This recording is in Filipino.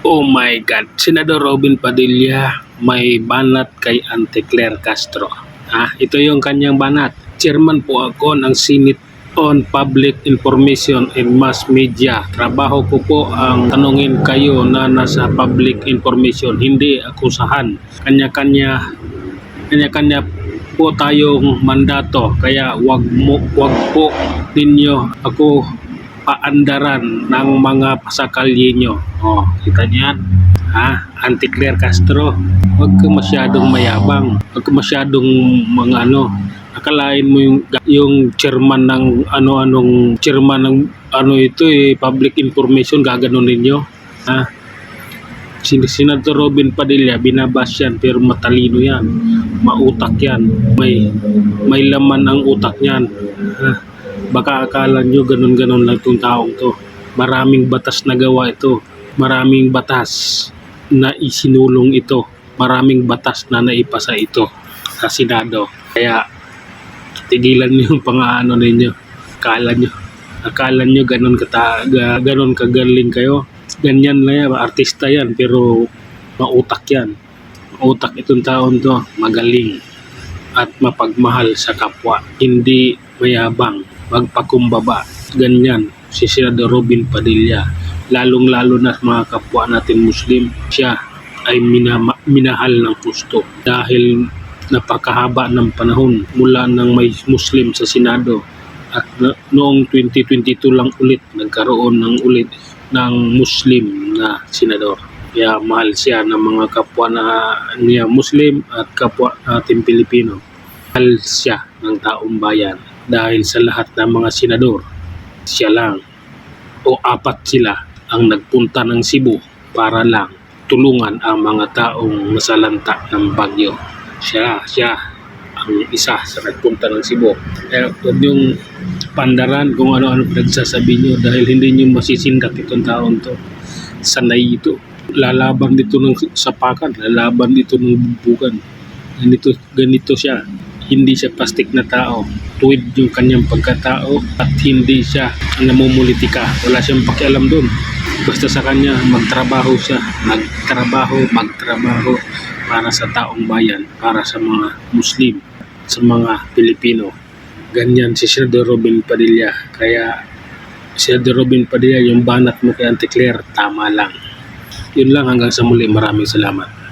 Oh my God, Senador Robin Padilla may banat kay Auntie Claire Castro. Ito yung kanyang banat. Chairman po ako ng Senate on Public Information and Mass Media. Trabaho ko po ang tanungin kayo na nasa public information, hindi akusahan. Kanya-kanya po tayong mandato, kaya wag po ninyo ako paandaran ng mga pasakalye nyo. Kita niyan, Auntie Claire Castro, wag ka masyadong mayabang, wag ka masyadong mga akalain mo yung chairman ng chairman ng public information, gaganon ninyo. Senator Robin Padilla, binabas yan, pero matalino yan, mautak yan, may laman ang utak niyan. Baka akala nyo ganun-ganun lang itong taong to. Maraming batas na gawa ito, maraming batas na isinulong ito, maraming batas na naipasa ito sa Senado. Kaya tigilan nyo yung pang-aano ninyo. Akala nyo ganun kagaling kayo. Ganyan na yan, artista yan, pero mautak yan. Mautak itong taon to, magaling at mapagmahal sa kapwa, hindi mayabang, magpakumbaba. Ganyan si Senador Robin Padilla, lalong-lalo na mga kapwa natin Muslim. Siya ay minahal ng gusto dahil napakahaba ng panahon mula nang may Muslim sa Senado, at noong 2022 lang ulit nagkaroon ng Muslim na senador. Kaya mahal siya ng mga kapwa niya Muslim at kapwa natin Pilipino. Mahal siya ng taong bayan dahil sa lahat ng mga senador, siya lang o apat sila ang nagpunta ng Cebu para lang tulungan ang mga taong nasalanta ng bagyo. Siya ang isa sa nagpunta ng Cebu. Kaya huwag niyong pandaran kung ano-ano pinagsasabi niyo, dahil hindi niyo masisindak itong taon to. Sanay ito. Lalaban dito ng sapakan, lalaban dito ng bubugan. Ganito siya. Hindi siya plastic na tao. Tuwid yung kanyang pagkatao at hindi siya namumulitika. Wala siyang pakialam doon. Basta sa kanya, magtrabaho siya. Magtrabaho para sa taong bayan, para sa mga Muslim, sa mga Pilipino. Ganyan si Senador Robin Padilla. Kaya Senador Robin Padilla, yung banat mo kay Auntie Claire, tama lang. Yun lang, hanggang sa muli. Maraming salamat.